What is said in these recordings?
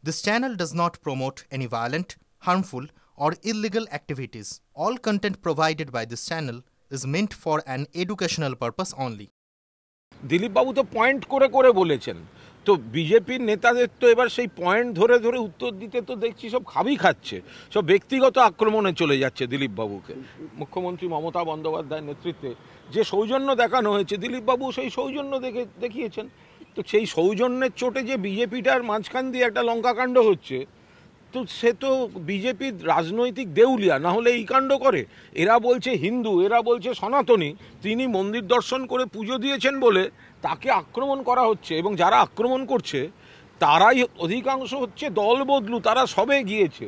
This channel does not promote any violent, harmful, or illegal activities. All content provided by this channel is meant for an educational purpose only. Dilip বাবু তো point করে করে বলেছেন, তো বিজেপির নেতাদের তো এবার সেই পয়েন্ট ধরে ধরে উত্তর দিতে তো দেখছি সব খাবি খাচ্ছে, সব ব্যক্তিগত আক্রমণে চলে যাচ্ছে দিলীপ বাবুকে। মুখ্যমন্ত্রী মমতা বন্দ্যোপাধ্যায়ের নেতৃত্বে যে সৌজন্য দেখানো হয়েছে, দিলীপ বাবু সেই সৌজন্য দেখিয়েছেন। তো সেই সৌজন্যের চোটে যে বিজেপিটার মাঝখান দিয়ে একটা লঙ্কাকাণ্ড হচ্ছে, তো সে তো বিজেপির রাজনৈতিক দেউলিয়া, না হলে এই কাণ্ড করে। এরা বলছে হিন্দু, এরা বলছে সনাতনী, তিনি মন্দির দর্শন করে পুজো দিয়েছেন বলে তাকে আক্রমণ করা হচ্ছে, এবং যারা আক্রমণ করছে তারাই অধিকাংশ হচ্ছে দল বদলু, তারা সবে গিয়েছে।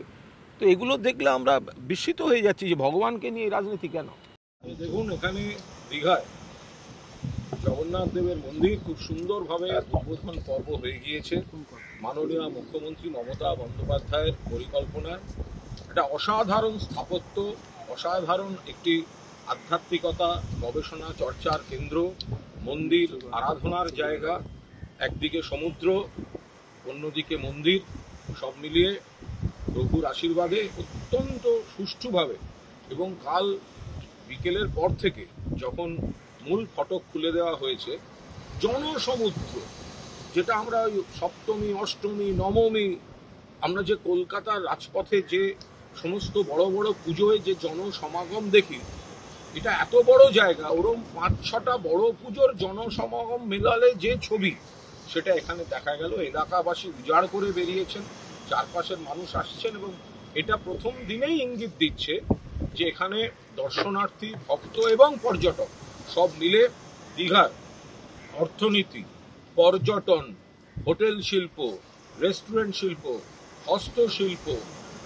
তো এগুলো দেখলে আমরা বিস্মিত হয়ে যাচ্ছি যে ভগবানকে নিয়ে এই রাজনীতি কেন। দেখুন, এখানে দীঘায় জগন্নাথ দেবের মন্দির খুব সুন্দরভাবে উদ্বোধন পর্ব হয়ে গিয়েছে। মাননীয় মুখ্যমন্ত্রী মমতা বন্দ্যোপাধ্যায়ের পরিকল্পনায় একটা অসাধারণ স্থাপত্য, অসাধারণ একটি আধ্যাত্মিকতা, গবেষণা চর্চার কেন্দ্র, মন্দির, আরাধনার জায়গা, একদিকে সমুদ্র, অন্যদিকে মন্দির, সব মিলিয়ে প্রভুর আশীর্বাদে অত্যন্ত সুষ্ঠুভাবে, এবং কাল বিকেলের পর থেকে যখন মূল ফটক খুলে দেওয়া হয়েছে, জনসমুদ্র, যেটা আমরা ওই সপ্তমী, অষ্টমী, নবমী, আমরা যে কলকাতার রাজপথে যে সমস্ত বড় বড় পুজোয় যে জনসমাগম দেখি, এটা এত বড় জায়গা, ওরম 5-6টা বড় পুজোর জনসমাগম মেলালে যে ছবি, সেটা এখানে দেখা গেল। এলাকাবাসী উজাড় করে বেরিয়েছেন, চারপাশের মানুষ আসছেন, এবং এটা প্রথম দিনেই ইঙ্গিত দিচ্ছে যে এখানে দর্শনার্থী, ভক্ত এবং পর্যটক সব মিলে দীঘার অর্থনীতি, পর্যটন, হোটেল শিল্প, রেস্টুরেন্ট শিল্প, হস্তশিল্প,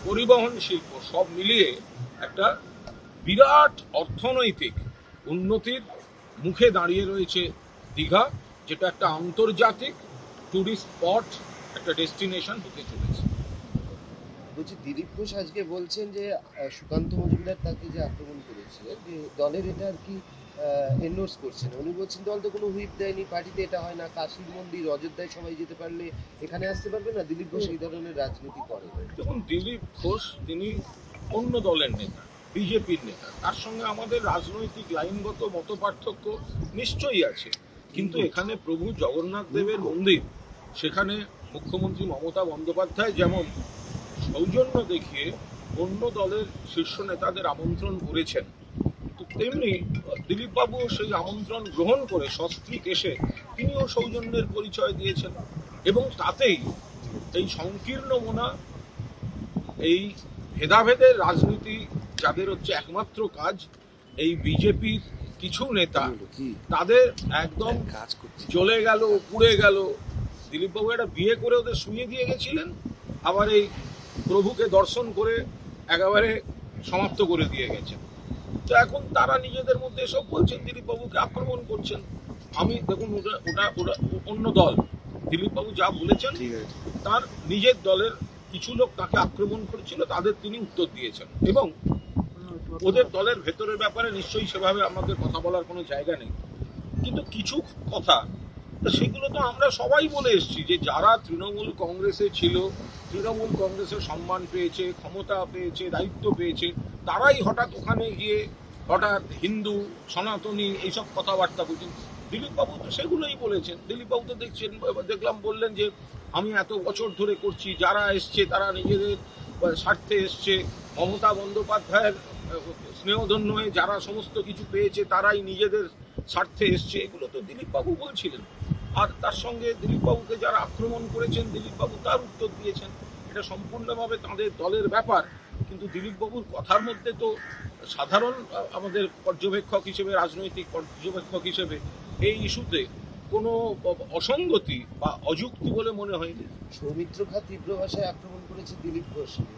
পরিবহন শিল্প, সব মিলিয়ে একটা বিরাট অর্থনৈতিক উন্নতির মুখে দাঁড়িয়ে রয়েছে দীঘা, যেটা একটা আন্তর্জাতিক ট্যুরিস্ট স্পট, একটা ডেস্টিনেশন হতে চলেছে। বলছি, দিলীপ ঘোষ আজকে বলছেন যে সুকান্ত মজুমদার তাকে যে আক্রমণ করেছে, যে দলের এটা আর কি এন্ডোর্স করছেন। উনি বলছেন দল তো কোনো হুইপ দেয়নি, পার্টিতে এটা হয় না, কাশীর মন্দির, অযোধ্যায় সবাই যেতে পারলে এখানে আসতে পারবে না। দিলীপ ঘোষ এই ধরনের রাজনীতি করে। দেখুন, দিলীপ ঘোষ তিনি অন্য দলের নেতা, বিজেপির নেতা, তার সঙ্গে আমাদের রাজনৈতিক লাইনগত মত পার্থক্য নিশ্চয়ই আছে, কিন্তু এখানে প্রভু জগন্নাথ দেবের মন্দির, সেখানে মুখ্যমন্ত্রী মমতা বন্দ্যোপাধ্যায় যেমন সৌজন্য দেখিয়ে অন্য দলের শীর্ষ নেতাদের আমন্ত্রণ করেছেন, তো তেমনি দিলীপবাবু সেই আমন্ত্রণ গ্রহণ করে সস্ত্রীক এসে তিনিও সৌজন্যের পরিচয় দিয়েছেন, এবং তাতেই এই সংকীর্ণ মোনা, এই ভেদাভেদের রাজনীতি যাদের হচ্ছে একমাত্র কাজ, এই বিজেপির কিছু নেতা তাদের একদম জ্বলে গেল, পুড়ে গেল। দিলীপবাবু একটা বিয়ে করে ওদের শুয়ে দিয়ে গেছিলেন, আবার এই প্রভুকে দর্শন করে একেবারে সমাপ্ত করে দিয়ে গেছেন। তো এখন তারা নিজেদের মধ্যে এসব বলছেন, দিলীপবাবুকে আক্রমণ করছেন। আমি দেখুন, ওটা অন্য দল, দিলীপবাবু যা বলেছেন তার নিজের দলের কিছু লোক তাকে আক্রমণ করেছিল, তাদের তিনি উত্তর দিয়েছেন, এবং ওদের দলের ভেতরের ব্যাপারে নিশ্চয়ই সেভাবে আমাদের কথা বলার কোনো জায়গা নেই। কিন্তু কিছু কথা, তো সেগুলো তো আমরা সবাই বলে এসেছি যে যারা তৃণমূল কংগ্রেসে ছিল, তৃণমূল কংগ্রেসের সম্মান পেয়েছে, ক্ষমতা পেয়েছে, দায়িত্ব পেয়েছে, তারাই হঠাৎ ওখানে গিয়ে হঠাৎ হিন্দু, সনাতনী এইসব কথাবার্তা বলছেন। দিলীপবাবু তো সেগুলোই বলেছেন। দিলীপবাবু তো দেখলাম বললেন যে আমি এত বছর ধরে করছি, যারা এসছে তারা নিজেদের স্বার্থে এসছে, মমতা বন্দ্যোপাধ্যায়ের স্নেহধন্য হয়ে যারা সমস্ত কিছু পেয়েছে তারাই নিজেদের স্বার্থে এসছে, এগুলো তো দিলীপবাবু বলছিলেন। আর তার সঙ্গে দিলীপবাবুকে যারা আক্রমণ করেছেন, দিলীপবাবু তার উত্তর দিয়েছেন। এটা সম্পূর্ণভাবে তাদের দলের ব্যাপার, কিন্তু দিলীপবাবুর কথার মধ্যে তো সাধারণ আমাদের পর্যবেক্ষক হিসেবে, রাজনৈতিক পর্যবেক্ষক হিসেবে এই ইস্যুতে কোনো অসঙ্গতি বা অযুক্তি বলে মনে হয়নি। সৌমিত্র খা তীব্র ভাষায় আক্রমণ করেছে দিলীপ ঘোষকে,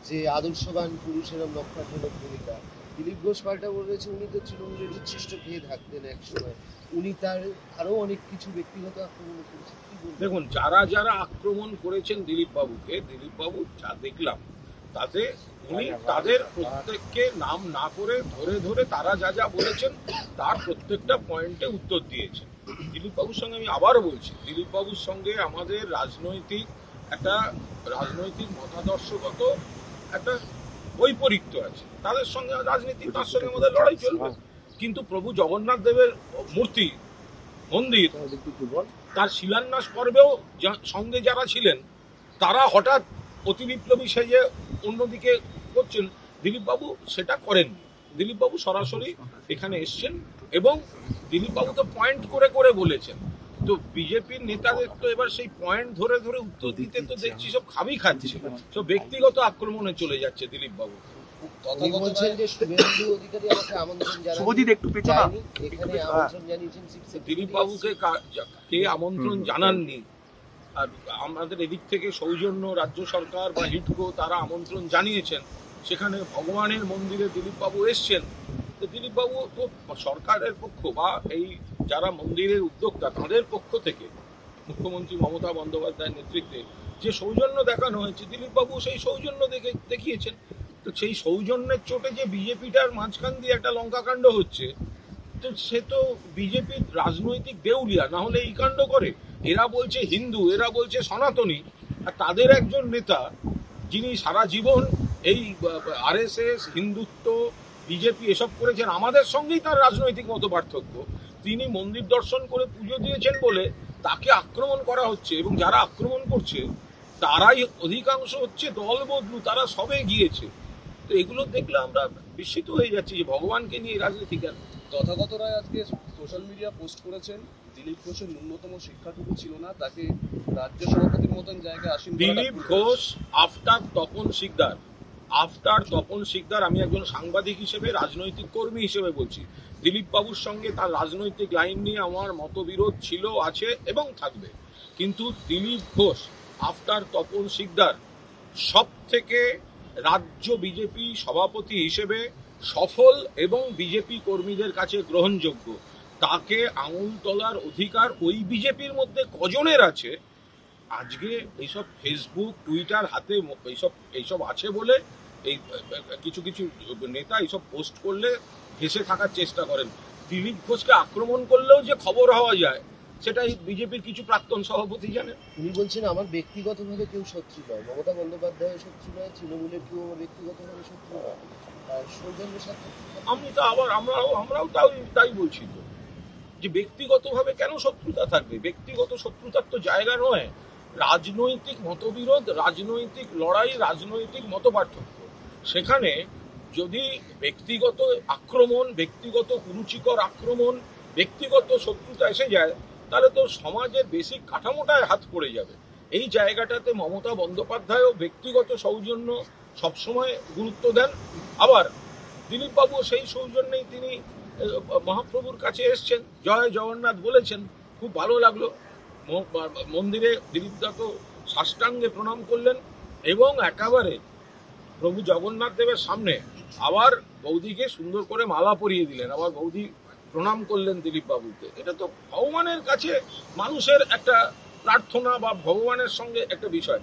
যে আদর্শবান পুরুষের লক্ষাধিক ভূমিকা। দিলীপ ঘোষ পাল্টা বলেছে উনি তো তৃণমূলের উচ্ছিষ্ট খেয়ে থাকতেন এক সময়, উনি তার আরো অনেক কিছু ব্যক্তিগত আক্রমণ করেছেন। দেখুন, যারা যারা আক্রমণ করেছেন দিলীপবাবুকে, দিলীপবাবু যা দেখলাম তাতে উনি তাদের প্রত্যেককে নাম না করে ধরে ধরে তারা যা যা বলেছেন তার প্রত্যেকটা পয়েন্টে উত্তর দিয়েছেন। দিলীপবাবুর সঙ্গে আমি আবারও বলছি, দিলীপবাবুর সঙ্গে আমাদের রাজনৈতিক একটা রাজনৈতিক মতাদর্শগত একটা বৈপরীত্য আছে, তাদের সঙ্গে রাজনীতি, তার সঙ্গে আমাদের লড়াই চলবে। কিন্তু প্রভু জগন্নাথ দেবের মূর্তি মন্দির তার শিলান্যাস পর্বেও সঙ্গে যারা ছিলেন তারা হঠাৎ অতি বিপ্লবী সেজে অন্যদিকে করছেন। দিলীপবাবু সেটা করেননি। দিলীপবাবু সরাসরি এখানে এসছেন এবং দিলীপবাবু তো পয়েন্ট করে করে বলেছেন। তো বিজেপির নেতাদের তো এবার সেই পয়েন্ট ধরে ধরে উত্তর দিতে তো দেখছি সব খাবি খাচ্ছে, সব ব্যক্তিগত আক্রমণে চলে যাচ্ছে দিলীপবাবু। উনি বলছেন যে শুভেন্দু অধিকারী আমাকে আমন্ত্রণ জানাননি, এখানে আমন্ত্রণ জানিয়েছেন দিলীপবাবুকে কে আমন্ত্রণ জানাননি। আর আমাদের এদিক থেকে সৌজন্য রাজ্য সরকার বা হিডকো তারা আমন্ত্রণ জানিয়েছেন, সেখানে ভগবানের মন্দিরে দিলীপবাবু এসছেন। তো দিলীপবাবু তো সরকারের পক্ষ বা এই যারা মন্দিরের উদ্যোক্তা তাদের পক্ষ থেকে মুখ্যমন্ত্রী মমতা বন্দ্যোপাধ্যায়ের নেতৃত্বে যে সৌজন্য দেখানো হয়েছে, দিলীপবাবু সেই সৌজন্য দেখিয়েছেন। তো সেই সৌজন্যের চোটে যে বিজেপিটার মাঝখান দিয়ে একটা লঙ্কাকাণ্ড হচ্ছে, তো সে তো বিজেপির রাজনৈতিক দেউলিয়া, না হলে এই কাণ্ড করে। এরা বলছে হিন্দু, এরা বলছে সনাতনী, আর তাদের একজন নেতা যিনি সারা জীবন এই আরএসএস, হিন্দুত্ব, বিজেপি এসব করেছেন, আমাদের সঙ্গেই তার রাজনৈতিক মত পার্থক্য, তিনি মন্দির দর্শন করে পুজো দিয়েছেন বলে তাকে আক্রমণ করা হচ্ছে। এবং যারা আক্রমণ করছে তারাই অধিকাংশ হচ্ছে দল বদলু, তারা সবে গিয়েছে। তো এগুলো দেখলে আমরা বিস্মিত হয়ে যাচ্ছি যে ভগবানকে নিয়ে রাজনীতি কেন। তথাগত রায় আজকে সোশ্যাল মিডিয়া পোস্ট করেছেন, দিলীপ ঘোষের ন্যূনতম শিক্ষাটুকু ছিল না, তাকে রাজ্য সভাপতির মতন জায়গায় আসীন। দিলীপ ঘোষ আফটার তপন শিকদার, আমি একজন সাংবাদিক হিসেবে, রাজনৈতিক কর্মী হিসেবে বলছি, দিলীপ বাবুর সঙ্গে তার রাজনৈতিক লাইন নিয়ে আমার মতবিরোধ ছিল, আছে এবং থাকবে। কিন্তু দিলীপ ঘোষ আফটার তপন শিকদার সব থেকে রাজ্য বিজেপি সভাপতি হিসেবে সফল এবং বিজেপি কর্মীদের কাছে গ্রহণযোগ্য। তাকে আঙুল তোলার অধিকার ওই বিজেপির মধ্যে কজনের আছে? আজকে এইসব ফেসবুক, টুইটার হাতে এইসব আছে বলে এই কিছু কিছু নেতা এইসব পোস্ট করলে ভেসে থাকার চেষ্টা করেন। দিলীপ ঘোষকে আক্রমণ করলেও যে খবর হওয়া যায় সেটাই বিজেপির কিছু প্রাক্তন সভাপতি জানেন। উনি বলছেন আমার ব্যক্তিগতভাবে কেউ শত্রু নয়, মমতা বন্দ্যোপাধ্যায় শত্রু নয়, তৃণমূলের কেউ আমার ব্যক্তিগতভাবে শত্রু নয়। সৌজন্যের সাথে আমি তো আবার আমরাও তাই বলছি তো, যে ব্যক্তিগতভাবে কেন শত্রুতা থাকবে? ব্যক্তিগত শত্রুতার তো জায়গা নয়। রাজনৈতিক মতবিরোধ, রাজনৈতিক লড়াই, রাজনৈতিক মতপার্থক্য, সেখানে যদি ব্যক্তিগত আক্রমণ, ব্যক্তিগত কুরুচিকর আক্রমণ, ব্যক্তিগত শত্রুতা এসে যায়, তাহলে তো সমাজের বেসিক কাঠামোটায় হাত পড়ে যাবে। এই জায়গাটাতে মমতা বন্দ্যোপাধ্যায়ও ব্যক্তিগত সৌজন্য সবসময় গুরুত্ব দেন। আবার দিলীপবাবু সেই সৌজন্যেই তিনি মহাপ্রভুর কাছে এসছেন, জয় জগন্নাথ বলেছেন, খুব ভালো লাগলো। মন্দিরে দিলীপদা তো সাষ্টাঙ্গে প্রণাম করলেন এবং একেবারে প্রভু জগন্নাথ দেবের সামনে আবার বৌদিকে সুন্দর করে মালা পরিয়ে দিলেন, আবার বৌদি প্রণাম করলেন দিলীপ বাবুকে। এটা তো ভগবানের কাছে মানুষের একটা প্রার্থনা বা ভগবানের সঙ্গে একটা বিষয়।